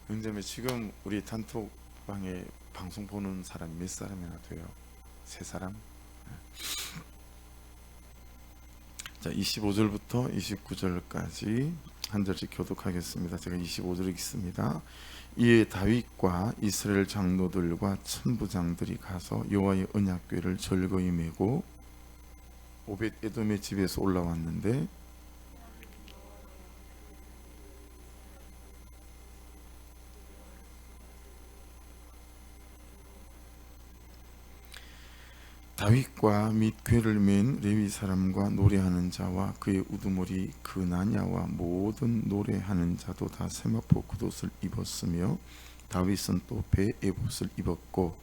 왜냐면 지금 우리 단톡방에 방송 보는 사람이 몇 사람이나 돼요? 세 사람? 자, 25절부터 29절까지 한 절씩 교독하겠습니다. 제가 25절 읽습니다. 이에 다윗과 이스라엘 장로들과 천부장들이 가서 여호와의 언약궤를 절거히 메고 오벳 에돔의 집에서 올라왔는데, 다윗과 및 궤를 맨 레위 사람과 노래하는 자와 그의 우두머리 그나냐와 모든 노래하는 자도 다 세마포 굿옷을 입었으며 다윗은 또 배 에봇을 입었고,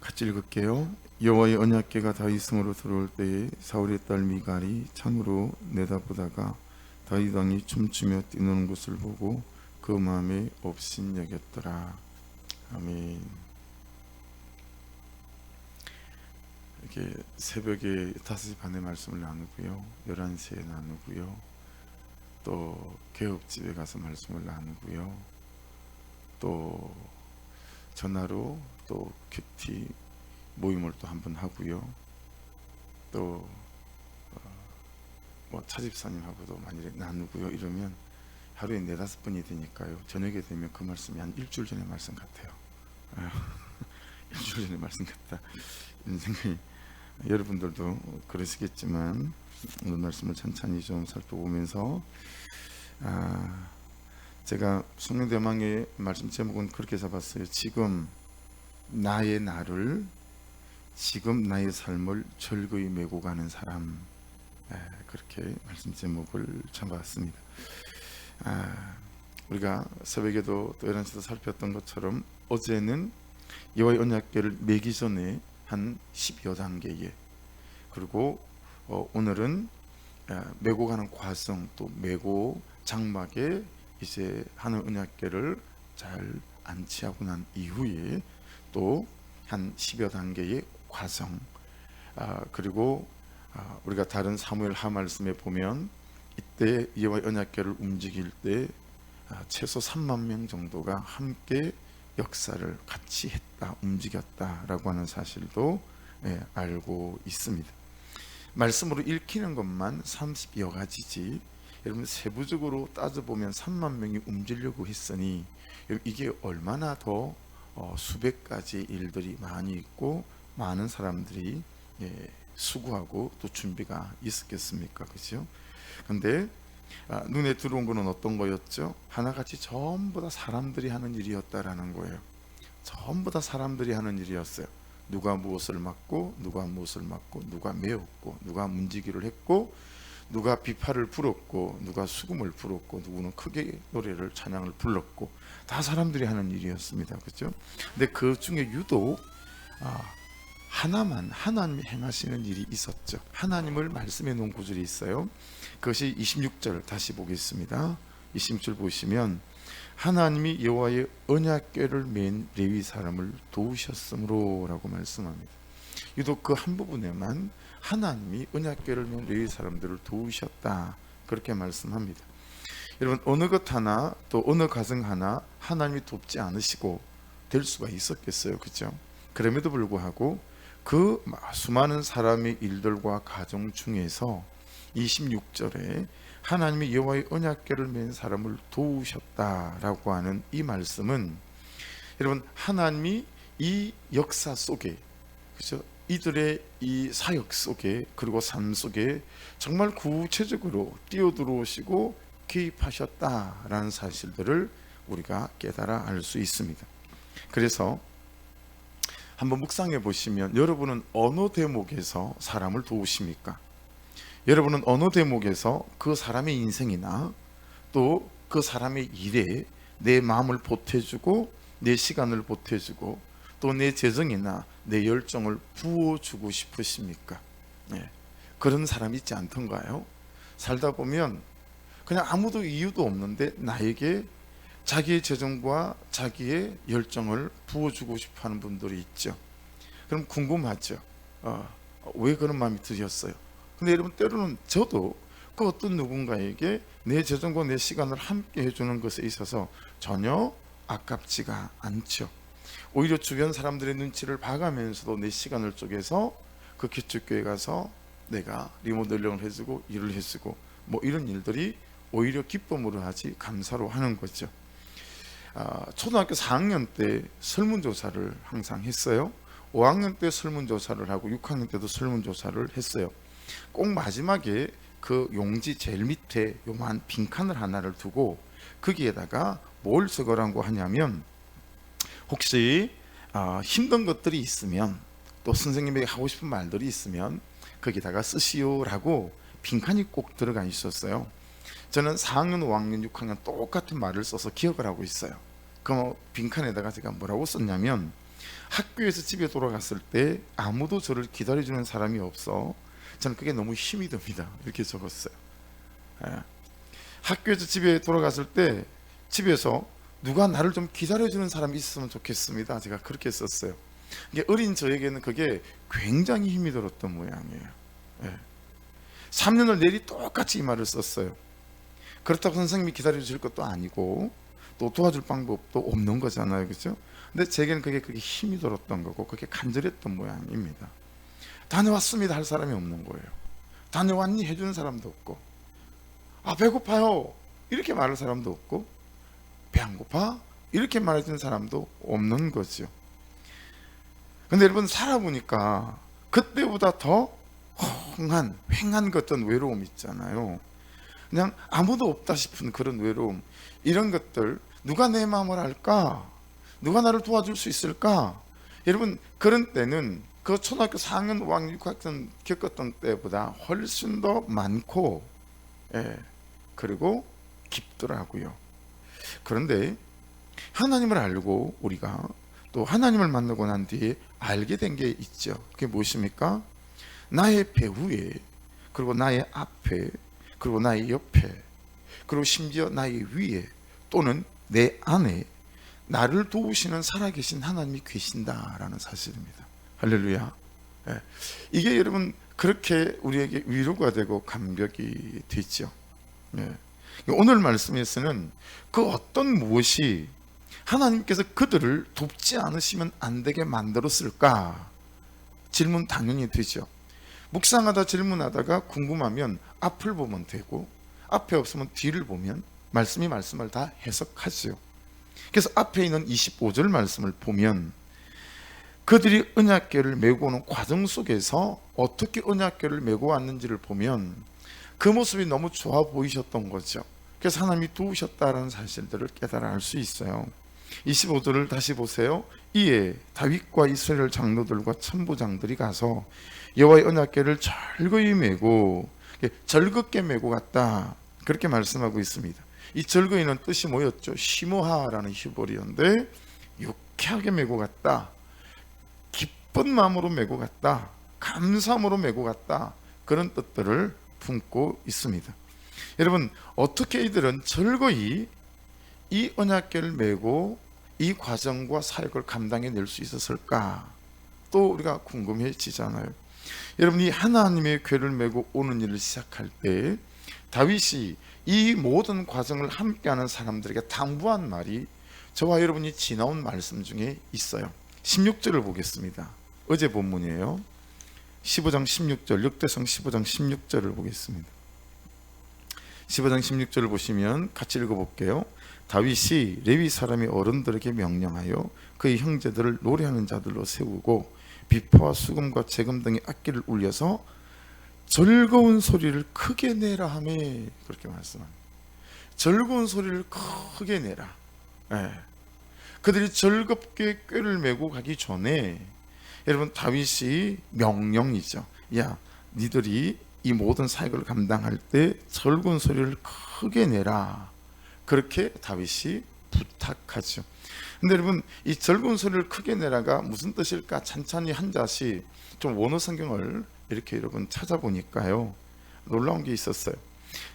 같이 읽을게요. 여호와의 언약궤가 다윗성으로 들어올 때에 사울의 딸 미갈이 창으로 내다보다가 다윗 왕이 춤추며 뛰노는 것을 보고 그 마음에 업신여겼더라. 아멘. 이렇게 새벽에 5시 반에 말씀을 나누고요, 11시에 나누고요, 또 개업집에 가서 말씀을 나누고요, 또 전화로 또 큐티 모임을 또 한번 하고요, 또 차집사님하고도 많이 나누고요. 이러면 하루에 4-5번이 되니까요, 저녁에 되면 그 말씀이 한 일주일 전의 말씀 같아요. 일주일 전의 말씀 같다, 이런 생각이, 여러분들도 그러시겠지만 오늘 말씀을 천천히 좀 살펴보면서, 제가 성령대망의 말씀 제목은 그렇게 잡았어요. 지금 나의 나를, 지금 나의 삶을 절거히 메고 가는 사람, 그렇게 말씀 제목을 잡았습니다. 우리가 새벽에도 또 11시도 살폈던 것처럼 어제는 여호와의 언약궤를 메기 전에 한 10여 단계에, 그리고 오늘은 메고 가는 과정, 또 메고 장막에 이제 하늘 언약궤를 잘 안치하고 난 이후에 또 한 10여 단계의 과정, 그리고 우리가 다른 사무엘 하 말씀에 보면 이때 여호와의 언약궤를 움직일 때 최소 3만 명 정도가 함께 역사를 같이 했다, 움직였다라고 하는 사실도 알고 있습니다. 말씀으로 읽히는 것만 30여 가지지, 여러분 세부적으로 따져보면 3만 명이 움직이려고 했으니 이게 얼마나 더 수백 가지 일들이 많이 있고 많은 사람들이 수고하고 또 준비가 있었겠습니까? 그렇죠? 근데 눈에 들어온 것은 어떤 거였죠? 하나같이 전부 다 사람들이 하는 일이었다라는 거예요. 전부 다 사람들이 하는 일이었어요. 누가 무엇을 맡고, 누가 무엇을 맡고, 누가 메웠고, 누가 문지기를 했고, 누가 비파를 불었고, 누가 수금을 불었고, 누구는 크게 노래를 찬양을 불렀고, 다 사람들이 하는 일이었습니다. 그렇죠? 근데 그 중에 유독 하나만 하나님이 행하시는 일이 있었죠. 하나님을 말씀해 놓은 구절이 있어요. 그것이 26절 다시 보겠습니다. 26절 보시면 하나님이 여호와의 언약궤를 맨 레위 사람을 도우셨으므로 라고 말씀합니다. 유독 그 한 부분에만 하나님이 언약궤를 맨 레위 사람들을 도우셨다, 그렇게 말씀합니다. 여러분 어느 것 하나, 또 어느 가정 하나 하나님이 돕지 않으시고 될 수가 있었겠어요? 그렇죠? 그럼에도 불구하고 그 수많은 사람의 일들과 가정 중에서 26절에 하나님이 여호와의 언약궤를 맨 사람을 도우셨다라고 하는 이 말씀은, 여러분 하나님이 이 역사 속에, 그렇죠? 이들의 이 사역 속에, 그리고 삶 속에 정말 구체적으로 뛰어들어오시고 개입하셨다라는 사실들을 우리가 깨달아 알 수 있습니다. 그래서 한번 묵상해 보시면 여러분은 어느 대목에서 사람을 도우십니까? 여러분은 어느 대목에서 그 사람의 인생이나 또 그 사람의 일에 내 마음을 보태주고 내 시간을 보태주고 또 내 재정이나 내 열정을 부어주고 싶으십니까? 그런 사람 있지 않던가요? 살다 보면 그냥 아무도 이유도 없는데 나에게 자기의 재정과 자기의 열정을 부어주고 싶어하는 분들이 있죠. 그럼 궁금하죠. 왜 그런 마음이 드셨어요? 근데 여러분, 때로는 저도 그 어떤 누군가에게 내 재정과 내 시간을 함께 해주는 것에 있어서 전혀 아깝지가 않죠. 오히려 주변 사람들의 눈치를 봐가면서도 내 시간을 쪼개서 그 기축교회 가서 내가 리모델링을 해주고 일을 해주고 뭐 이런 일들이 오히려 기쁨으로 하지 감사로 하는 거죠. 초등학교 4학년 때 설문조사를 항상 했어요. 5학년 때 설문조사를 하고 6학년 때도 설문조사를 했어요. 꼭 마지막에 그 용지 제일 밑에 요만 빈칸을 하나를 두고 거기에다가 뭘 적으라고 하냐면, 혹시 힘든 것들이 있으면, 또 선생님에게 하고 싶은 말들이 있으면 거기다가 쓰시오라고 빈칸이 꼭 들어가 있었어요. 저는 4학년, 5학년, 6학년 똑같은 말을 써서 기억을 하고 있어요. 그 빈칸에다가 제가 뭐라고 썼냐면, 학교에서 집에 돌아갔을 때 아무도 저를 기다려주는 사람이 없어 저는 그게 너무 힘이 듭니다. 이렇게 적었어요. 학교에서 집에 돌아갔을 때 집에서 누가 나를 좀 기다려주는 사람이 있었으면 좋겠습니다. 제가 그렇게 썼어요. 이게 어린 저에게는 그게 굉장히 힘이 들었던 모양이에요. 3년을 내리 똑같이 이 말을 썼어요. 그렇다고 선생님이 기다려줄 것도 아니고 또 도와줄 방법도 없는 거잖아요, 그렇죠? 근데 제게는 그게 힘이 들었던 거고 그게 간절했던 모양입니다. 다녀왔습니다 할 사람이 없는 거예요. 다녀왔니 해주는 사람도 없고, 배고파요 이렇게 말할 사람도 없고, 배 안 고파 이렇게 말해주는 사람도 없는 거죠. 근데 여러분, 살아보니까 그때보다 더 횡한 그 어떤 외로움 있잖아요. 그냥 아무도 없다 싶은 그런 외로움, 이런 것들, 누가 내 마음을 알까? 누가 나를 도와줄 수 있을까? 여러분, 그런 때는 그 초등학교 4학년, 5학년, 6학년 겪었던 때보다 훨씬 더 많고, 그리고 깊더라고요. 그런데 하나님을 알고 우리가 또 하나님을 만나고 난 뒤에 알게 된 게 있죠. 그게 무엇입니까? 나의 배후에, 그리고 나의 앞에, 그리고 나의 옆에, 그리고 심지어 나의 위에 또는 내 안에 나를 도우시는 살아계신 하나님이 계신다라는 사실입니다. 할렐루야. 이게 여러분 그렇게 우리에게 위로가 되고 감격이 되죠. 오늘 말씀에서는 그 어떤 무엇이 하나님께서 그들을 돕지 않으시면 안 되게 만들었을까? 질문 당연히 되죠. 묵상하다 질문하다가 궁금하면 앞을 보면 되고, 앞에 없으면 뒤를 보면 말씀이 말씀을 다 해석하죠. 그래서 앞에 있는 25절 말씀을 보면 그들이 언약궤를 메고 오는 과정 속에서 어떻게 언약궤를 메고 왔는지를 보면 그 모습이 너무 좋아 보이셨던 거죠. 그래서 하나님이 도우셨다는 사실들을 깨달아 알 수 있어요. 25절을 다시 보세요. 이에 다윗과 이스라엘 장로들과 천부장들이 가서 여호와의 언약궤를 절거이 메고, 즐겁게 메고 갔다, 그렇게 말씀하고 있습니다. 이 즐거이는 뜻이 뭐였죠? 시모하라는 히브리어인데, 유쾌하게 메고 갔다, 기쁜 마음으로 메고 갔다, 감사함으로 메고 갔다, 그런 뜻들을 품고 있습니다. 여러분, 어떻게 이들은 즐거이 이 언약궤를 메고 이 과정과 사역을 감당해낼 수 있었을까? 또 우리가 궁금해지잖아요. 여러분, 이 하나님의 궤를 메고 오는 일을 시작할 때 다윗이 이 모든 과정을 함께하는 사람들에게 당부한 말이 저와 여러분이 지나온 말씀 중에 있어요. 16절을 보겠습니다. 어제 본문이에요. 15장 16절, 역대상 15장 16절을 보겠습니다. 15장 16절을 보시면 같이 읽어볼게요. 다윗이 레위 사람의 어른들에게 명령하여 그의 형제들을 노래하는 자들로 세우고 비파와 수금과 재금 등의 악기를 울려서 즐거운 소리를 크게 내라 하며, 그렇게 말씀합니다. 즐거운 소리를 크게 내라. 그들이 즐겁게 꾀를 메고 가기 전에 여러분, 다윗이 명령이죠. 야, 니들이 이 모든 사역을 감당할 때 즐거운 소리를 크게 내라, 그렇게 다윗이 부탁하죠. 근데 여러분, 이 즐거운 소리를 크게 내라가 무슨 뜻일까? 찬찬히 한 자씩 좀 원어 성경을 이렇게 여러분 찾아보니까요, 놀라운 게 있었어요.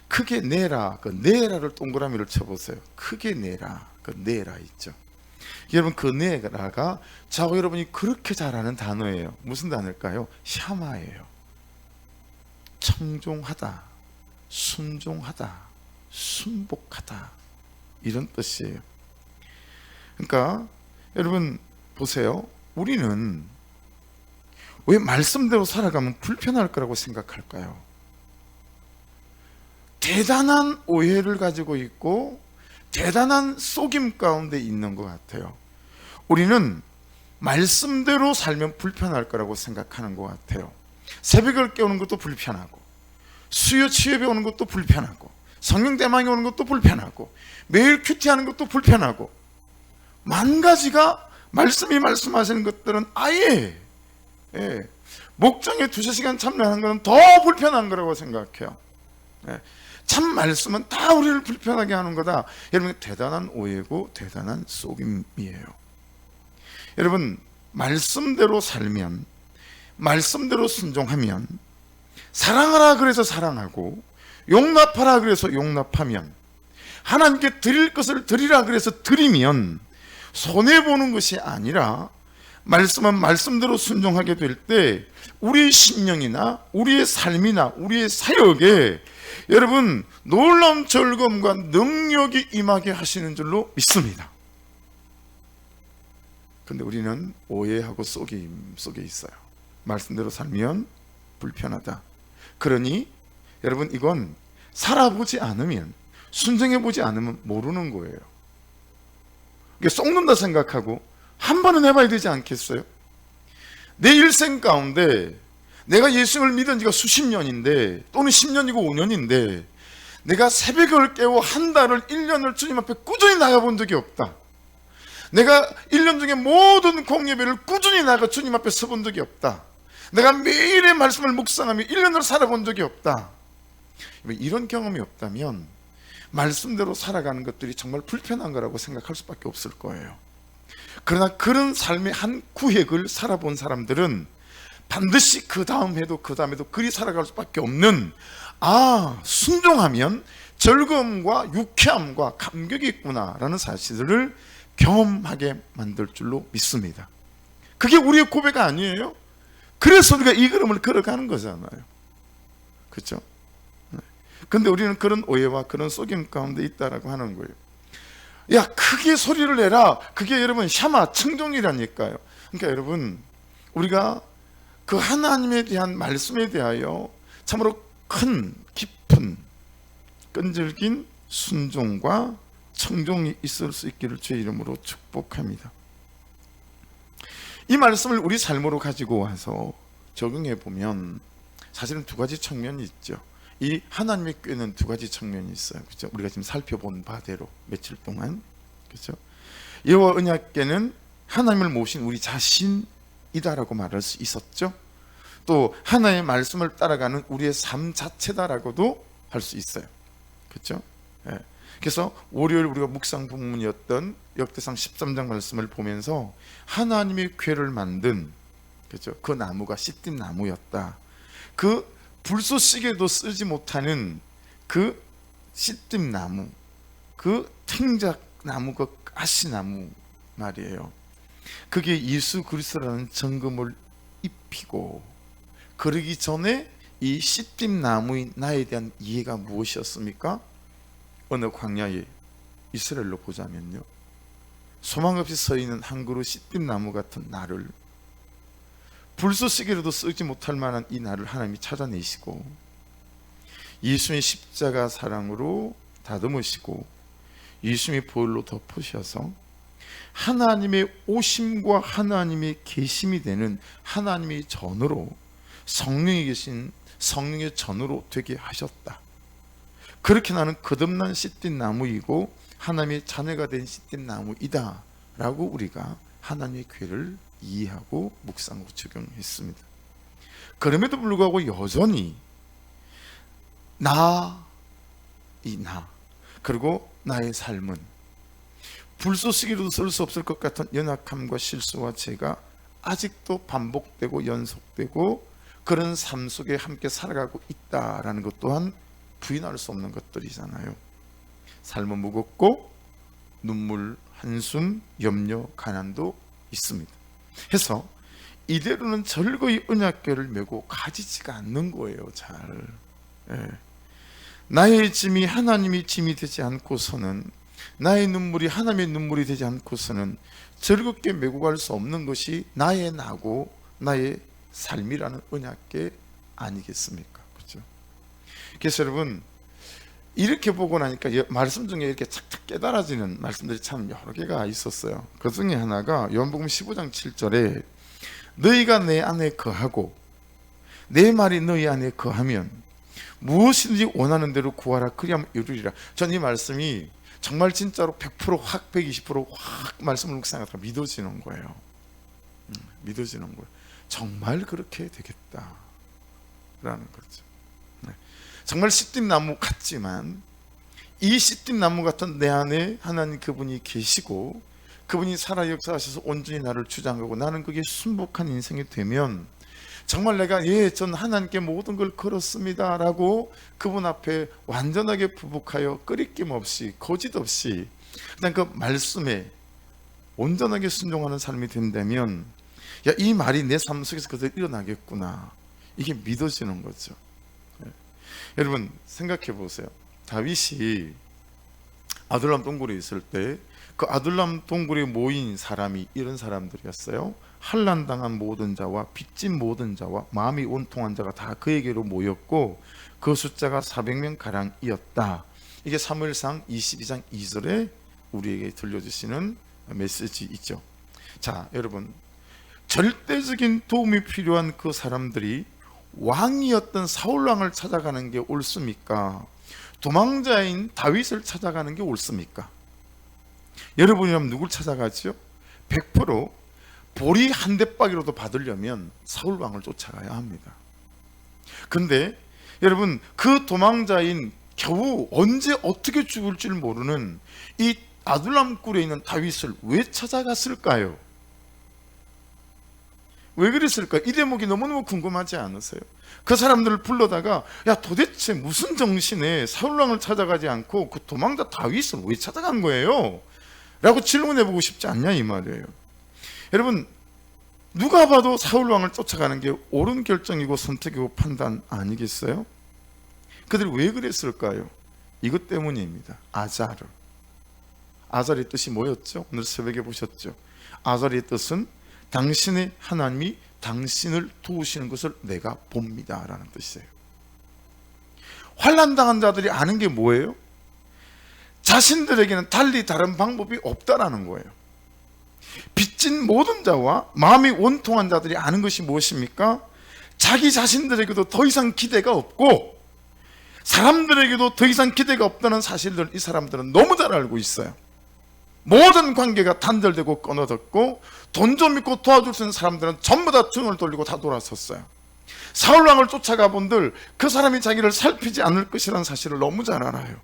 크게 내라, 그 내라를 동그라미를 쳐보세요. 크게 내라, 그 내라 있죠. 여러분, 그 내라가 저하고 여러분이 그렇게 잘 아는 단어예요. 무슨 단어일까요? 샤마예요. 청종하다, 순종하다, 순복하다, 이런 뜻이에요. 그러니까 여러분 보세요. 우리는 왜 말씀대로 살아가면 불편할 거라고 생각할까요? 대단한 오해를 가지고 있고 대단한 속임 가운데 있는 것 같아요. 우리는 말씀대로 살면 불편할 거라고 생각하는 것 같아요. 새벽을 깨우는 것도 불편하고, 수요 취업에 오는 것도 불편하고, 성령 대망에 오는 것도 불편하고, 매일 큐티하는 것도 불편하고, 만 가지가 말씀이 말씀하시는 것들은 아예 목장에 2-3시간 참여하는 것은 더 불편한 거라고 생각해요. 참 말씀은 다 우리를 불편하게 하는 거다. 여러분, 대단한 오해고 대단한 속임이에요. 여러분, 말씀대로 살면, 말씀대로 순종하면, 사랑하라 그래서 사랑하고, 용납하라 그래서 용납하면, 하나님께 드릴 것을 드리라 그래서 드리면 손해보는 것이 아니라, 말씀은 말씀대로 순종하게 될 때 우리의 심령이나 우리의 삶이나 우리의 사역에 여러분 놀라운 즐거움과 능력이 임하게 하시는 줄로 믿습니다. 그런데 우리는 오해하고 속임 속에 있어요. 말씀대로 살면 불편하다. 그러니 여러분, 이건 살아보지 않으면, 순종해보지 않으면 모르는 거예요. 이게 썩는다 생각하고 한 번은 해봐야 되지 않겠어요? 내 일생 가운데 내가 예수를 믿은 지가 수십 년인데, 또는 10년이고 5년인데 내가 새벽을 깨워 한 달을 1년을 주님 앞에 꾸준히 나가본 적이 없다. 내가 1년 중에 모든 공예배를 꾸준히 나가 주님 앞에 서본 적이 없다. 내가 매일의 말씀을 묵상하며 1년을 살아본 적이 없다. 이런 경험이 없다면 말씀대로 살아가는 것들이 정말 불편한 거라고 생각할 수밖에 없을 거예요. 그러나 그런 삶의 한 구획을 살아본 사람들은 반드시 그 다음 해도 그 다음 해도 그리 살아갈 수밖에 없는, 순종하면 즐거움과 유쾌함과 감격이 있구나라는 사실을 경험하게 만들 줄로 믿습니다. 그게 우리의 고백 아니에요? 그래서 우리가 이 걸음을 걸어가는 거잖아요. 그렇죠? 근데 우리는 그런 오해와 그런 속임 가운데 있다라고 하는 거예요. 야, 크게 소리를 내라. 그게 여러분 샤마, 청종이라니까요. 그러니까 여러분, 우리가 그 하나님에 대한 말씀에 대하여 참으로 큰, 깊은, 끈질긴 순종과 청종이 있을 수 있기를 주의 이름으로 축복합니다. 이 말씀을 우리 삶으로 가지고 와서 적용해 보면 사실은 2가지 측면이 있죠. 이 하나님의 꾀는 2가지 측면이 있어요. 그렇죠? 우리가 지금 살펴본 바대로 며칠 동안, 그렇죠? 여호와 언약궤는 하나님을 모신 우리 자신이다라고 말할 수 있었죠. 또 하나님의 말씀을 따라가는 우리의 삶 자체다라고도 할 수 있어요. 그렇죠? 그래서 월요일 우리가 묵상 본문이었던 역대상 13장 말씀을 보면서 하나님의 궤를 만든, 그렇죠? 그 나무가 시띠 나무였다. 그 불쏘시개도 쓰지 못하는 그 시띠나무, 그 탱작나무, 그 가시나무 말이에요. 그게 예수 그리스도라는 정금을 입히고, 그러기 전에 이 시띠나무인 나에 대한 이해가 무엇이었습니까? 어느 광야에 이스라엘로 보자면요, 소망 없이 서 있는 한 그루 시띠나무 같은 나를, 불쏘시개로도 쓰지 못할 만한 이 나를 하나님이 찾아내시고 예수의 십자가 사랑으로 다듬으시고 예수의 보혈로 덮으셔서 하나님의 오심과 하나님의 계심이 되는 하나님의 전으로, 성령이 계신 성령의 전으로 되게 하셨다. 그렇게 나는 거듭난 씨띠 나무이고 하나님의 자녀가 된 씨띠 나무이다 라고 우리가 하나님의 궤를 이해하고 묵상하고 적용했습니다. 그럼에도 불구하고 여전히 나 그리고 나의 삶은 불쏘시개로도 쓸 수 없을 것 같은 연약함과 실수와 죄가 아직도 반복되고 연속되고 그런 삶 속에 함께 살아가고 있다라는 것 또한 부인할 수 없는 것들이잖아요. 삶은 무겁고 눈물, 한숨, 염려, 가난도 있습니다. 해서 이대로는 절거히 언약궤를 메고 가지지가 않는 거예요. 잘. 예. 나의 짐이 하나님의 짐이 되지 않고서는, 나의 눈물이 하나님의 눈물이 되지 않고서는 즐겁게 메고 갈 수 없는 것이 나의 나고 나의 삶이라는 언약궤 아니겠습니까? 그렇죠? 그래서 여러분, 이렇게 보고 나니까 말씀 중에 이렇게 착착 깨달아지는 말씀들이 참 여러 개가 있었어요. 그 중에 하나가 요한복음 15장 7절에 너희가 내 안에 거하고 내 말이 너희 안에 거하면 무엇이든지 원하는 대로 구하라 그리하면 이루리라. 전 이 말씀이 정말 진짜로 100%확 120%확 말씀을 묵상하다가 믿어지는 거예요. 믿어지는 거예요. 정말 그렇게 되겠다라는 거죠. 네. 정말 씨띠나무 같지만 이 씨띠나무 같은 내 안에 하나님 그분이 계시고 그분이 살아 역사하셔서 온전히 나를 주장하고 나는 그게 순복한 인생이 되면 정말 내가 전 하나님께 모든 걸 걸었습니다 라고 그분 앞에 완전하게 부복하여 끄리낌 없이 거짓 없이 그냥 그 말씀에 온전하게 순종하는 삶이 된다면 이 말이 내 삶 속에서 그대로 일어나겠구나, 이게 믿어지는 거죠. 여러분 생각해 보세요. 다윗이 아둘람 동굴에 있을 때 그 아둘람 동굴에 모인 사람이 이런 사람들이었어요. 환난당한 모든 자와 빚진 모든 자와 마음이 온통한 자가 다 그에게로 모였고 그 숫자가 400명 가량이었다. 이게 사무엘상 22장 2절에 우리에게 들려주시는 메시지이죠. 자, 여러분, 절대적인 도움이 필요한 그 사람들이 왕이었던 사울왕을 찾아가는 게 옳습니까? 도망자인 다윗을 찾아가는 게 옳습니까? 여러분이라면 누굴 찾아가죠? 100% 보리 한 대박이라도 받으려면 사울왕을 쫓아가야 합니다. 근데 여러분, 그 도망자인 겨우 언제 어떻게 죽을지 모르는 이 아둘람 굴에 있는 다윗을 왜 찾아갔을까요? 왜 그랬을까요? 이 대목이 너무너무 궁금하지 않으세요? 그 사람들을 불러다가 도대체 무슨 정신에 사울왕을 찾아가지 않고 그 도망자 다윗을 왜 찾아간 거예요? 라고 질문해보고 싶지 않냐 이 말이에요. 여러분, 누가 봐도 사울왕을 쫓아가는 게 옳은 결정이고 선택이고 판단 아니겠어요? 그들이 왜 그랬을까요? 이것 때문입니다. 아잘의 뜻이 뭐였죠? 오늘 새벽에 보셨죠? 아잘의 뜻은 당신의 하나님이 당신을 도우시는 것을 내가 봅니다 라는 뜻이에요. 환난당한 자들이 아는 게 뭐예요? 자신들에게는 달리 다른 방법이 없다라는 거예요. 빚진 모든 자와 마음이 원통한 자들이 아는 것이 무엇입니까? 자기 자신들에게도 더 이상 기대가 없고 사람들에게도 더 이상 기대가 없다는 사실을 이 사람들은 너무 잘 알고 있어요. 모든 관계가 단절되고 끊어졌고 돈 좀 있고 도와줄 수 있는 사람들은 전부 다 등을 돌리고 다 돌아섰어요. 사울왕을 쫓아가 본들 그 사람이 자기를 살피지 않을 것이라는 사실을 너무 잘 알아요.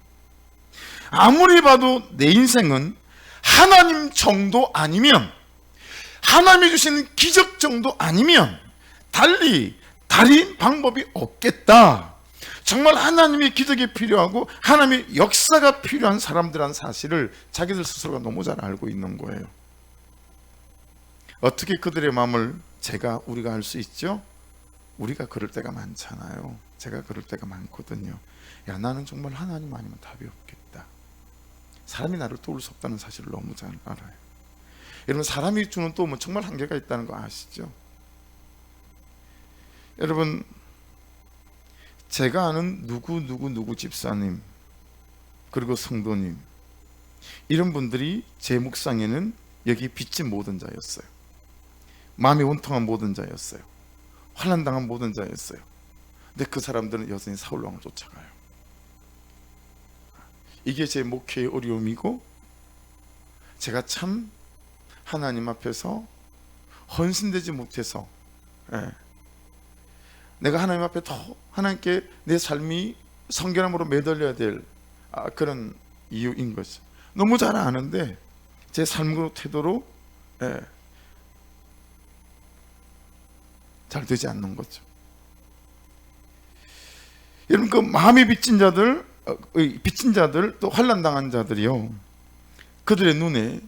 아무리 봐도 내 인생은 하나님 정도 아니면, 하나님이 주신 기적 정도 아니면 달리 다른 방법이 없겠다. 정말 하나님의 기적이 필요하고 하나님의 역사가 필요한 사람들한 사실을 자기들 스스로가 너무 잘 알고 있는 거예요. 어떻게 그들의 마음을 우리가 알 수 있죠? 우리가 그럴 때가 많잖아요. 제가 그럴 때가 많거든요. 나는 정말 하나님 아니면 답이 없겠다. 사람이 나를 도울 수 없다는 사실을 너무 잘 알아요. 여러분, 사람이 주는 도움은 정말 한계가 있다는 거 아시죠? 여러분, 제가 아는 누구 집사님 그리고 성도님, 이런 분들이 제 묵상에는 여기 빚진 모든 자였어요. 마음이 온통한 모든 자였어요. 환난당한 모든 자였어요. 근데 그 사람들은 여전히 사울왕을 쫓아가요. 이게 제 목회의 어려움이고, 제가 참 하나님 앞에서 헌신되지 못해서 내가 하나님 앞에 더 하나님께 내 삶이 성결함으로 매달려야 될 그런 이유인 거죠. 너무 잘 아는데 제 삶과 태도로 잘 되지 않는 거죠. 여러분 그 마음이 빚진 자들 또 환난 당한 자들이요, 그들의 눈에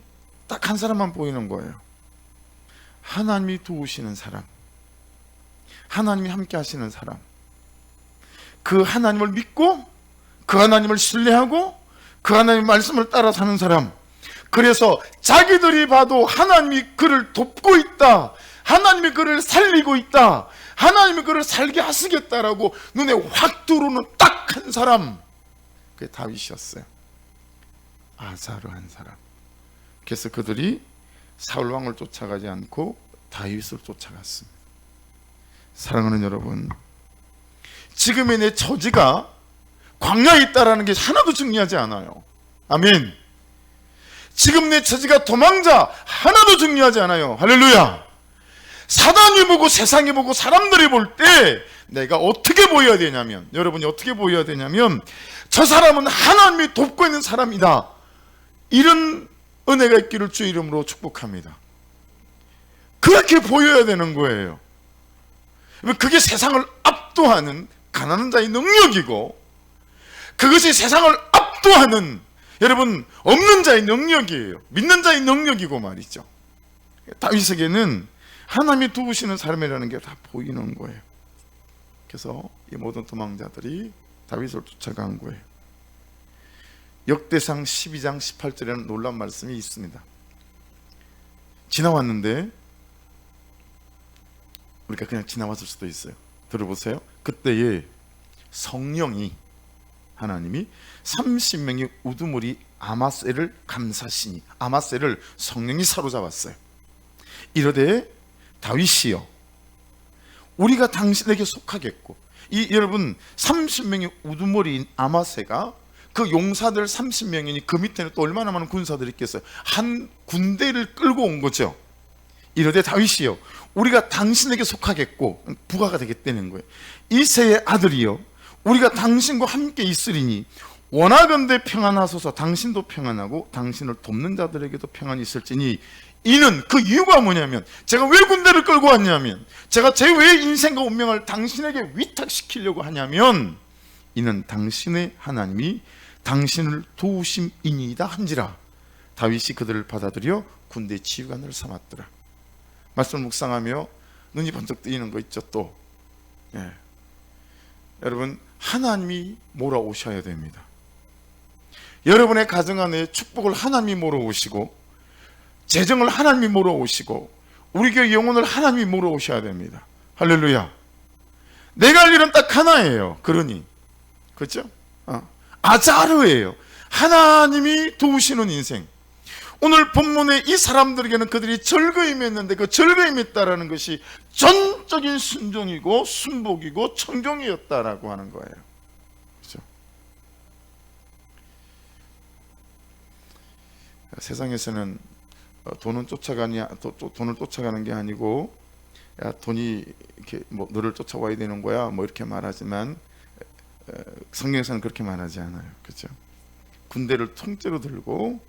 딱 한 사람만 보이는 거예요. 하나님이 도우시는 사람, 하나님이 함께 하시는 사람, 그 하나님을 믿고 그 하나님을 신뢰하고 그 하나님의 말씀을 따라 사는 사람. 그래서 자기들이 봐도 하나님이 그를 돕고 있다, 하나님이 그를 살리고 있다, 하나님이 그를 살게 하시겠다라고 눈에 확 들어오는 딱 한 사람, 그게 다윗이었어요. 아자르한 사람. 그래서 그들이 사울 왕을 쫓아가지 않고 다윗을 쫓아갔습니다. 사랑하는 여러분, 지금의 내 처지가 광야에 있다라는 게 하나도 중요하지 않아요. 아멘. 지금 내 처지가 도망자 하나도 중요하지 않아요. 할렐루야. 사단이 보고 세상이 보고 사람들이 볼 때 내가 어떻게 보여야 되냐면, 여러분이 어떻게 보여야 되냐면, 저 사람은 하나님이 돕고 있는 사람이다, 이런 은혜가 있기를 주의 이름으로 축복합니다. 그렇게 보여야 되는 거예요. 그게 세상을 압도하는 가난한 자의 능력이고, 그것이 세상을 압도하는 여러분 없는 자의 능력이에요. 믿는 자의 능력이고 말이죠. 다윗에게는 하나님이 도우시는 사람이라는 게 다 보이는 거예요. 그래서 이 모든 도망자들이 다윗을 쫓아간 거예요. 역대상 12장 18절에는 놀라운 말씀이 있습니다. 지나왔는데, 우리가 그냥 지나왔을 수도 있어요. 들어보세요. 그때에 성령이, 하나님이 30명의 우두머리 아마새를 감사시니, 아마새를 성령이 사로잡았어요. 이르되 다윗이여, 우리가 당신에게 속하겠고, 이 여러분 30명의 우두머리인 아마새가 그 용사들 30명이니 그 밑에는 또 얼마나 많은 군사들이 있겠어요. 한 군대를 끌고 온 거죠. 이르되 다윗이여, 우리가 당신에게 속하겠고, 부하가 되겠다는 거예요. 이새의 아들이여, 우리가 당신과 함께 있으리니 원하건대 평안하소서. 당신도 평안하고 당신을 돕는 자들에게도 평안이 있을지니. 이는 그 이유가 뭐냐면, 제가 왜 군대를 끌고 왔냐면, 제가 제 왜 인생과 운명을 당신에게 위탁시키려고 하냐면, 이는 당신의 하나님이 당신을 도우심이니이다 한지라. 다윗이 그들을 받아들여 군대 지휘관을 삼았더라. 말씀을 묵상하며 눈이 번쩍 뜨이는 거 있죠. 또 여러분, 하나님이 몰아오셔야 됩니다. 여러분의 가정 안에 축복을 하나님이 몰아오시고, 재정을 하나님이 몰아오시고, 우리 교회 영혼을 하나님이 몰아오셔야 됩니다. 할렐루야. 내가 할 일은 딱 하나예요. 그러니 그렇죠? 아자르예요. 하나님이 도우시는 인생. 오늘 본문에 이 사람들에게는 그들이 절거임이 했는데, 그 절거임이 있다라는 것이 전적인 순종이고 순복이고 청종이었다라고 하는 거예요. 그렇죠? 세상에서는 돈을 쫓아가는 게 아니고, 야, 돈이 이렇게 뭐 너를 쫓아와야 되는 거야, 뭐 이렇게 말하지만 성경에서는 그렇게 말하지 않아요. 그렇죠? 군대를 통째로 들고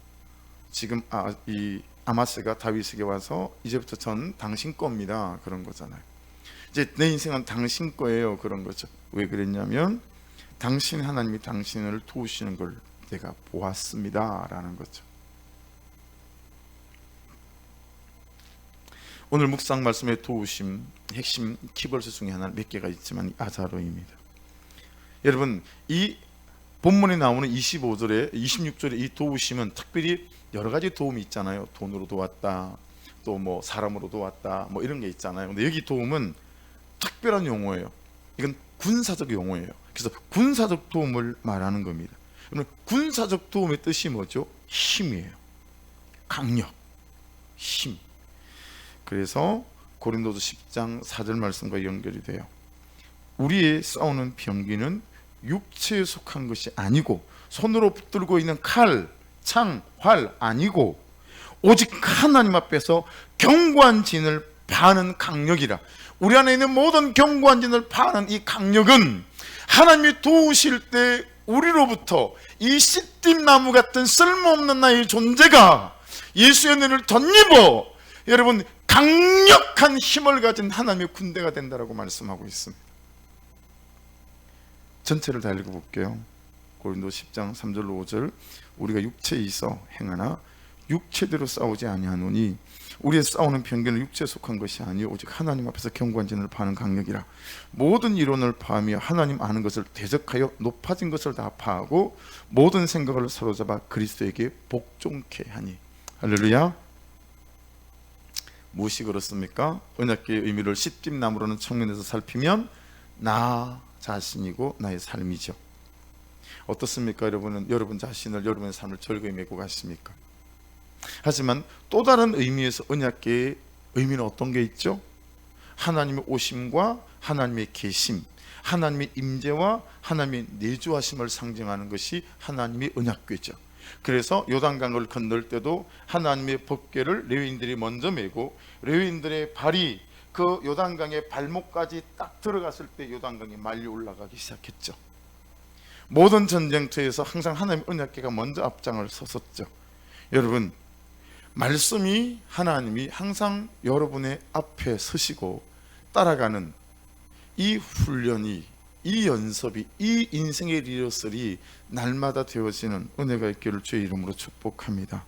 지금 이 아마스가 다윗에게 와서 이제부터 전 당신 겁니다, 그런 거잖아요. 이제 내 인생은 당신 거예요, 그런 거죠. 왜 그랬냐면, 당신 하나님이 당신을 도우시는 걸 내가 보았습니다 라는 거죠. 오늘 묵상 말씀의 도우심 핵심 키버스 중에 하나 몇 개가 있지만 아자르입니다. 여러분, 이 본문에 나오는 25절에 26절에 이 도우심은 특별히 여러 가지 도움이 있잖아요. 돈으로 도왔다, 또 뭐 사람으로 도왔다, 뭐 이런 게 있잖아요. 근데 여기 도움은 특별한 용어예요. 이건 군사적 용어예요. 그래서 군사적 도움을 말하는 겁니다. 군사적 도움의 뜻이 뭐죠? 힘이에요. 강력, 힘. 그래서 고린도서 10장 4절 말씀과 연결이 돼요. 우리의 싸우는 병기는 육체에 속한 것이 아니고, 손으로 붙들고 있는 칼, 창, 활 아니고, 오직 하나님 앞에서 견고한 진을 파는 강력이라. 우리 안에 있는 모든 견고한 진을 파는 이 강력은 하나님이 도우실 때 우리로부터 이 씨띠나무 같은 쓸모없는 나의 존재가 예수의 은혜를 덧입어 여러분 강력한 힘을 가진 하나님의 군대가 된다라고 말씀하고 있습니다. 전체를 다 읽어볼게요. 고린도 10장 3절로 5절. 우리가 육체에 있어 행하나 육체대로 싸우지 아니하노니 우리의 싸우는 편견은 육체에 속한 것이 아니요 오직 하나님 앞에서 견고한 진을 파는 강력이라. 모든 이론을 파하며 하나님 아는 것을 대적하여 높아진 것을 다 파하고 모든 생각을 사로잡아 그리스도에게 복종케 하니. 할렐루야. 무엇이 그렇습니까? 언약궤의 의미를 십집나무라는 측면에서 살피면 나 자신이고 나의 삶이죠. 어떻습니까? 여러분 자신을, 여러분의 삶을 즐거이 메고 가십니까? 하지만 또 다른 의미에서 언약궤의 의미는 어떤 게 있죠? 하나님의 오심과 하나님의 계심, 하나님의 임재와 하나님의 내주하심을 상징하는 것이 하나님의 언약궤죠. 그래서 요단강을 건널 때도 하나님의 법궤를 레위인들이 먼저 메고 레위인들의 발이 그 요단강의 발목까지 딱 들어갔을 때 요단강이 말려 올라가기 시작했죠. 모든 전쟁터에서 항상 하나님의 언약궤가 먼저 앞장을 섰었죠. 여러분, 말씀이 하나님이 항상 여러분의 앞에 서시고 따라가는 이 훈련이, 이 연습이, 이 인생의 리허설이 날마다 되어지는 은혜가 있기를 주의 이름으로 축복합니다.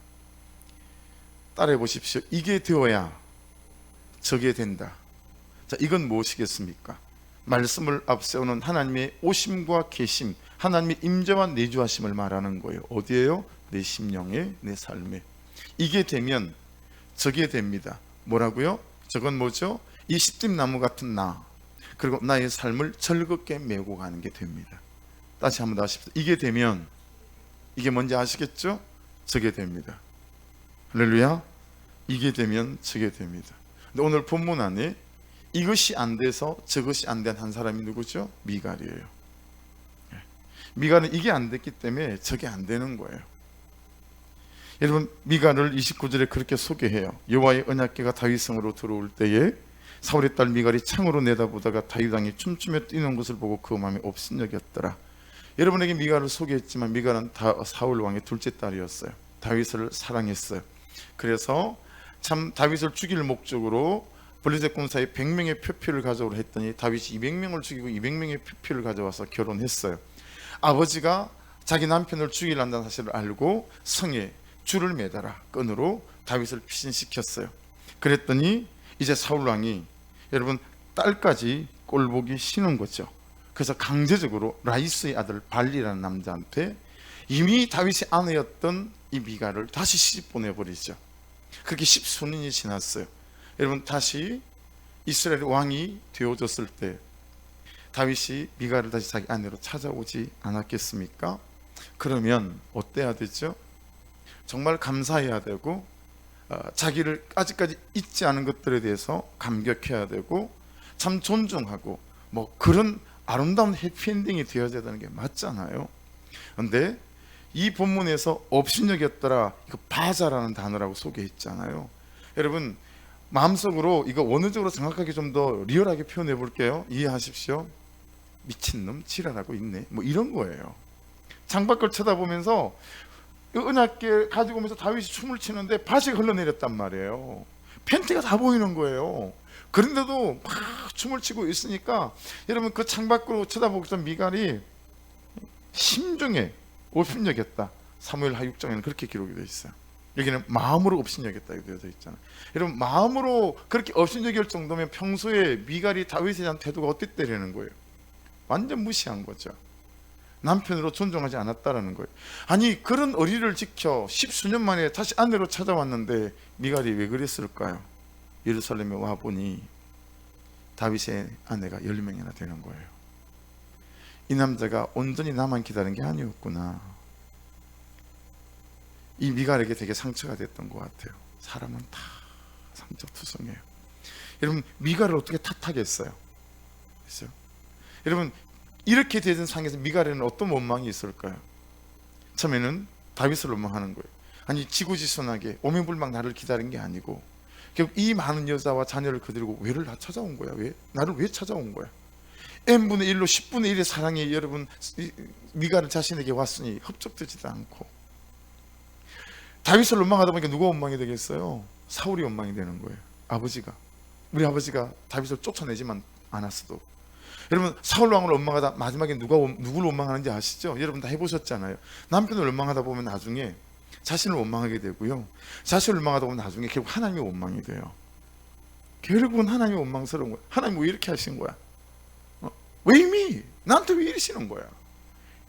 따라해 보십시오. 이게 되어야 저게 된다. 자, 이건 무엇이겠습니까? 말씀을 앞세우는 하나님의 오심과 계심, 하나님의 임재와 내주하심을 말하는 거예요. 어디에요? 내 심령에, 내 삶에. 이게 되면 저게 됩니다. 뭐라고요? 저건 뭐죠? 이 십집나무 같은 나, 그리고 나의 삶을 즐겁게 메고 가는 게 됩니다. 다시 한번 하십시오. 이게 되면, 이게 뭔지 아시겠죠? 저게 됩니다. 할렐루야. 이게 되면 저게 됩니다. 근데 오늘 본문 안에 이것이 안 돼서 저것이 안 된 한 사람이 누구죠? 미갈이에요. 미갈은 이게 안 됐기 때문에 저게 안 되는 거예요. 여러분, 미갈을 29절에 그렇게 소개해요. 여호와의 언약궤가 다윗성으로 들어올 때에 사울의 딸 미갈이 창으로 내다보다가 다윗 왕이 춤추며 뛰는 것을 보고 그 마음에 업신여겼더라. 여러분에게 미갈을 소개했지만 미갈은 사울 왕의 둘째 딸이었어요. 다윗을 사랑했어요. 그래서 참 다윗을 죽일 목적으로 블레셋 군사에 100명의 표표를 가져오려 했더니 다윗이 200명을 죽이고 200명의 표표를 가져와서 결혼했어요. 아버지가 자기 남편을 죽이려 한다는 사실을 알고 성에 줄을 매달아 끈으로 다윗을 피신시켰어요. 그랬더니 이제 사울 왕이, 여러분, 딸까지 꼴보기 싫은 거죠. 그래서 강제적으로 라이스의 아들 발리라는 남자한테 이미 다윗의 아내였던 이 미갈을 다시 시집 보내버리죠. 그렇게 십수년이 지났어요. 여러분, 다시 이스라엘 왕이 되어졌을 때 다윗이 미갈을 다시 자기 아내로 찾아오지 않았겠습니까? 그러면 어때야 되죠? 정말 감사해야 되고, 자기를 아직까지 잊지 않은 것들에 대해서 감격해야 되고, 참 존중하고, 뭐 그런 아름다운 해피엔딩이 되어야 되는 게 맞잖아요. 그런데 이 본문에서 업신여겼더라, 이거 바자라는 단어라고 소개했잖아요. 여러분, 마음속으로 이거 원어적으로 정확하게 좀 더 리얼하게 표현해 볼게요. 이해하십시오. 미친놈 지랄하고 있네, 뭐 이런 거예요. 창밖을 쳐다보면서 은하께 가지고 오면서 다윗이 춤을 추는데 바지가 흘러내렸단 말이에요. 팬티가 다 보이는 거예요. 그런데도 막 춤을 추고 있으니까 여러분, 그 창밖으로 쳐다보고 있던 미갈이 심중에 업신여겼다. 사무엘하 6장에는 그렇게 기록이 되어 있어요. 여기는 마음으로 업신여겼다 이렇게 되어 있잖아요. 여러분, 마음으로 그렇게 업신여길 정도면 평소에 미갈이 다윗에 대한 태도가 어땠다라는 거예요? 완전 무시한 거죠. 남편으로 존중하지 않았다라는 거예요. 아니, 그런 의리를 지켜 십수년 만에 다시 아내로 찾아왔는데 미갈이 왜 그랬을까요? 예루살렘에 와보니 다윗의 아내가 10명이나 되는 거예요. 이 남자가 온전히 나만 기다린 게 아니었구나. 이 미갈에게 되게 상처가 됐던 것 같아요. 사람은 다 상처투성해요. 여러분, 미갈을 어떻게 탓하겠어요? 그렇죠? 여러분, 이렇게 되던 상황에서 미갈에는 어떤 원망이 있을까요? 처음에는 다윗을 원망하는 거예요. 아니, 지구지순하게 오명불망 나를 기다린 게 아니고 결국 이 많은 여자와 자녀를 거느리고 왜를 나 찾아온 거야? 왜? 나를 왜 찾아온 거야? n분의 1로 10분의 1의 사랑이 여러분 미갈은 자신에게 왔으니 흡족되지도 않고, 다윗을 원망하다 보니까 누가 원망이 되겠어요? 사울이 원망이 되는 거예요. 아버지가, 우리 아버지가 다윗을 쫓아내지만 않았어도. 여러분 사울 왕을 원망하다 마지막에 누구를 원망하는지 아시죠? 여러분 다 해보셨잖아요. 남편을 원망하다 보면 나중에 자신을 원망하게 되고요, 자신을 원망하다 보면 나중에 결국 하나님이 원망이 돼요. 결국은 하나님이 원망스러운 거야. 하나님 왜 이렇게 하신 거야? 왜 이미 나한테 왜 이러시는 거야?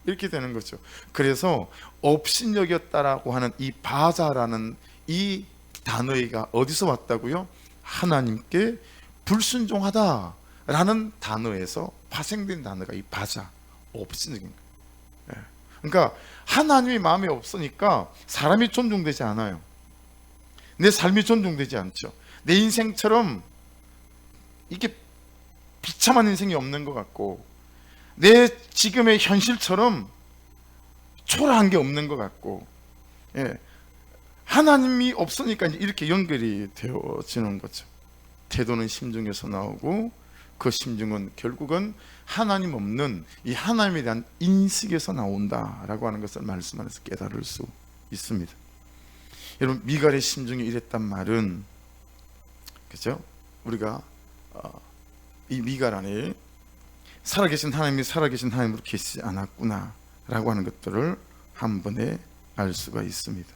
이렇게 되는 거죠. 그래서 업신여겼다라고 하는 이 바자라는 이 단어가 어디서 왔다고요? 하나님께 불순종하다라는 단어에서 파생된 단어가 이 바자, 업신여긴 거예요. 그러니까 하나님이 마음에 없으니까 사람이 존중되지 않아요. 내 삶이 존중되지 않죠. 내 인생처럼 이게 비참한 인생이 없는 것 같고, 내 지금의 현실처럼 초라한 게 없는 것 같고, 하나님이 없으니까 이렇게 연결이 되어지는 거죠. 태도는 심중에서 나오고, 그 심중은 결국은 하나님 없는 이 하나님에 대한 인식에서 나온다라고 하는 것을 말씀하면서 깨달을 수 있습니다. 여러분, 미갈의 심중이 이랬단 말은, 그죠? 우리가 이 미갈 안에 살아계신 하나님이 살아계신 하나님으로 계시지 않았구나 라고 하는 것들을 한 번에 알 수가 있습니다.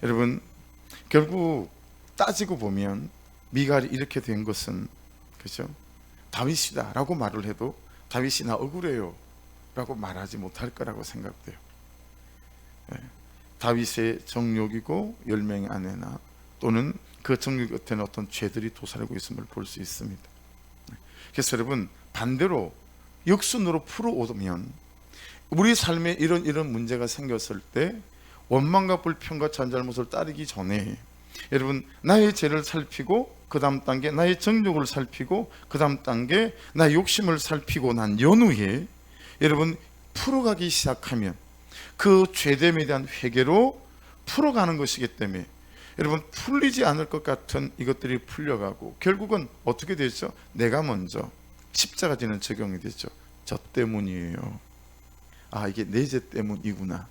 여러분, 결국 따지고 보면 미갈이 이렇게 된 것은, 그죠? 다윗이다 라고 말을 해도 다윗이 나 억울해요 라고 말하지 못할 거라고 생각돼요. 다윗의 정욕이고 10명의 아내나 또는 그 정욕 곁에는 어떤 죄들이 도사리고 있음을 볼 수 있습니다. 그래서 여러분, 반대로 역순으로 풀어오면 우리 삶에 이런 문제가 생겼을 때 원망과 불평과 잔잘못을 따르기 전에 여러분, 나의 죄를 살피고 그 다음 단계 나의 정욕을 살피고 그 다음 단계 나의 욕심을 살피고 난 연후에 여러분 풀어가기 시작하면 그 죄됨에 대한 회개로 풀어가는 것이기 때문에 여러분, 풀리지 않을 것 같은 이것들이 풀려가고 결국은 어떻게 되죠? 내가 먼저 십자가 지는 적용이 되죠. 저 때문이에요. 아, 이게 내 죄 때문이구나.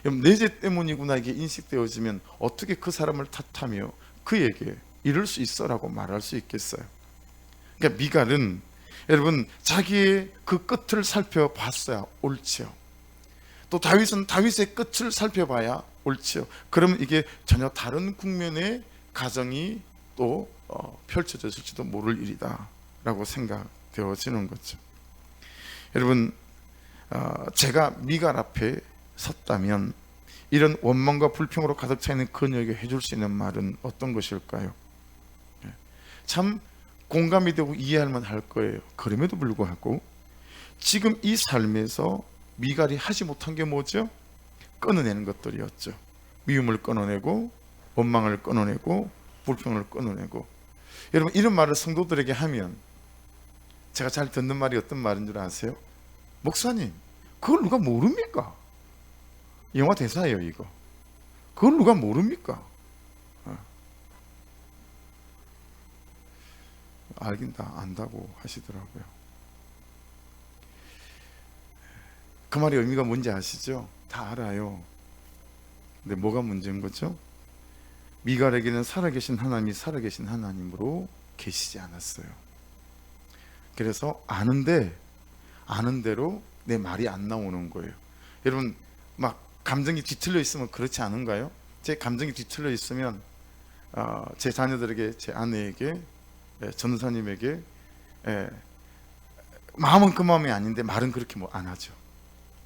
여러분, 내 죄 때문이구나 이게 인식되어지면 어떻게 그 사람을 탓하며 그에게 이럴 수 있어라고 말할 수 있겠어요? 그러니까 미갈은 여러분 자기의 그 끝을 살펴봤어야 옳지요. 또 다윗은 다윗의 끝을 살펴봐야 옳지요. 그러면 이게 전혀 다른 국면의 가정이 또 펼쳐졌을지도 모를 일이다 라고 생각되어지는 거죠. 여러분, 제가 미갈 앞에 섰다면 이런 원망과 불평으로 가득 차 있는 그녀에게 해줄 수 있는 말은 어떤 것일까요? 참 공감이 되고 이해할 만할 거예요. 그럼에도 불구하고 지금 이 삶에서 미갈이 하지 못한 게 뭐죠? 끊어내는 것들이었죠. 미움을 끊어내고 원망을 끊어내고 불평을 끊어내고. 여러분, 이런 말을 성도들에게 하면 제가 잘 듣는 말이 어떤 말인 줄 아세요? 목사님, 그걸 누가 모릅니까? 영화 대사예요 이거. 그걸 누가 모릅니까? 알긴 다 안다고 하시더라고요. 그 말의 의미가 뭔지 아시죠? 다 알아요. 근데 뭐가 문제인 거죠? 미갈에게는 살아계신 하나님이 살아계신 하나님으로 계시지 않았어요. 그래서 아는 대로 내 말이 안 나오는 거예요. 여러분, 막 감정이 뒤틀려 있으면 그렇지 않은가요? 제 감정이 뒤틀려 있으면 제 자녀들에게, 제 아내에게, 전도사님에게 마음은 그 마음이 아닌데 말은 그렇게 뭐 안 하죠.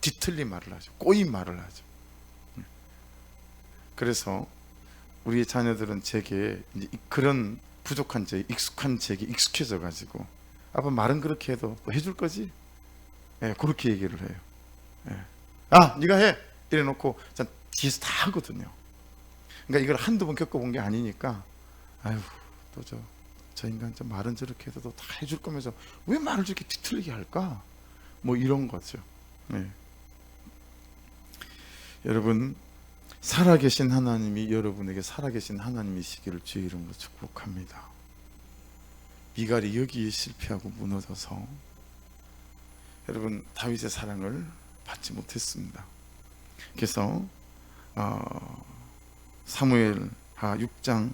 뒤틀린 말을 하죠. 꼬인 말을 하죠. 그래서 우리 자녀들은 제게 이제 그런 부족한 제, 익숙한 제게 익숙해져 가지고 아빠 말은 그렇게 해도 또 해줄 거지? 그렇게 얘기를 해요. 아, 네가 해! 이래 놓고 전 뒤에서 다 하거든요. 그러니까 이걸 한두 번 겪어본 게 아니니까 아유, 또 저 인간 좀 말은 저렇게 해도 다 해줄 거면서 왜 말을 저렇게 뒤틀리게 할까? 뭐 이런 거죠. 여러분, 살아계신 하나님이 여러분에게 살아계신 하나님이시기를 주의 이름으로 축복합니다. 미갈이 여기에 실패하고 무너져서 여러분 다윗의 사랑을 받지 못했습니다. 그래서 사무엘하 6장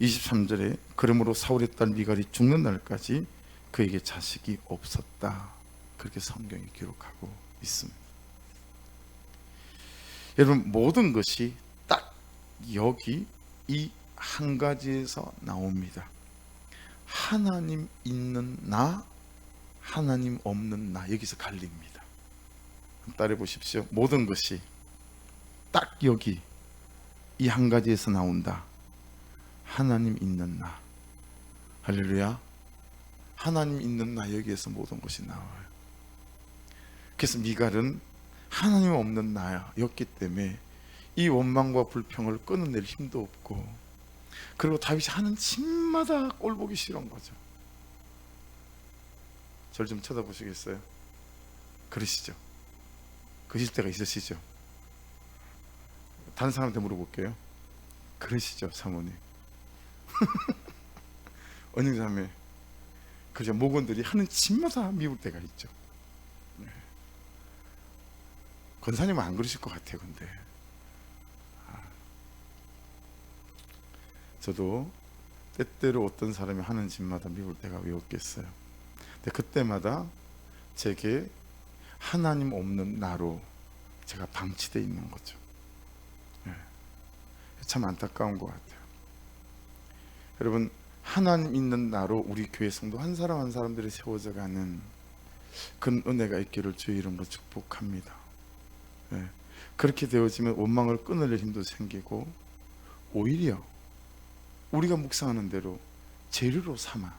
23절에 그러므로 사울의 딸 미갈이 죽는 날까지 그에게 자식이 없었다. 그렇게 성경이 기록하고 있습니다. 여러분, 모든 것이 딱 여기 이 한 가지에서 나옵니다. 하나님 있는 나, 하나님 없는 나, 여기서 갈립니다. 따라해 보십시오. 모든 것이 딱 여기 이 한 가지에서 나온다. 하나님 있는 나. 할렐루야. 하나님 있는 나, 여기에서 모든 것이 나와요. 그래서 미갈은 하나님 없는 나였기 때문에 이 원망과 불평을 끊어낼 힘도 없고, 그리고 다윗이 하는 짓마다 꼴 보기 싫은 거죠. 저를 좀 쳐다보시겠어요? 그러시죠? 그러실 때가 있으시죠? 다른 사람한테 물어볼게요. 그러시죠, 사모님? 언니자매, 그죠? 목원들이 하는 짓마다 미울 때가 있죠. 권사님은 안 그러실 것 같아요. 근데 저도 때때로 어떤 사람이 하는 짓마다 미울 때가 왜 없겠어요. 근데 그때마다 제게 하나님 없는 나로 제가 방치되어 있는 거죠. 참 안타까운 것 같아요. 여러분, 하나님 있는 나로 우리 교회 성도 한 사람 한 사람들이 세워져 가는 그런 은혜가 있기를 주의 이름으로 축복합니다. 그렇게 되어지면 원망을 끊을 힘도 생기고, 오히려 우리가 묵상하는 대로 재료로 삼아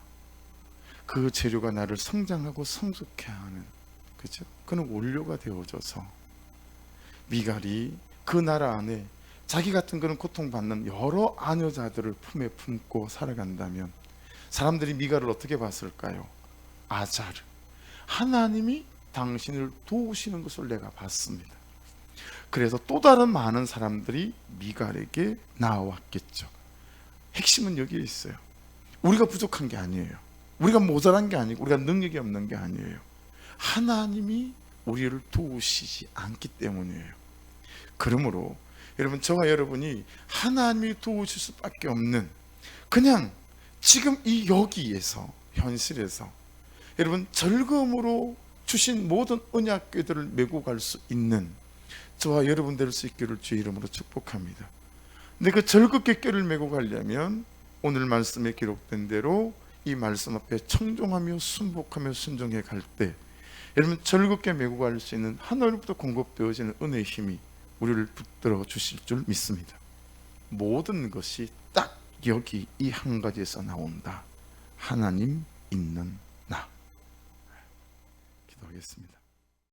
그 재료가 나를 성장하고 성숙해 하는, 그죠? 그는 원료가 되어져서 미갈이 그 나라 안에 자기 같은 그런 고통받는 여러 아녀자들을 품에 품고 살아간다면 사람들이 미갈을 어떻게 봤을까요? 아자르, 하나님이 당신을 도우시는 것을 내가 봤습니다. 그래서 또 다른 많은 사람들이 미갈에게 나왔겠죠. 핵심은 여기에 있어요. 우리가 부족한 게 아니에요. 우리가 모자란 게 아니고 우리가 능력이 없는 게 아니에요. 하나님이 우리를 도우시지 않기 때문이에요. 그러므로 여러분, 저와 여러분이 하나님이 도우실 수밖에 없는, 그냥 지금 이 여기에서, 현실에서 여러분 즐거움으로 주신 모든 언약궤들을 메고 갈 수 있는 저와 여러분 될 수 있기를 주의 이름으로 축복합니다. 근데 그 즐겁게 꾀를 메고 가려면 오늘 말씀에 기록된 대로 이 말씀 앞에 청종하며 순복하며 순종해 갈 때 여러분 즐겁게 메고 갈 수 있는 하늘로부터 공급되어지는 은혜의 힘이 우리를 붙들어 주실 줄 믿습니다. 모든 것이 딱 여기 이 한 가지에서 나온다. 하나님 있는 나. 기도하겠습니다.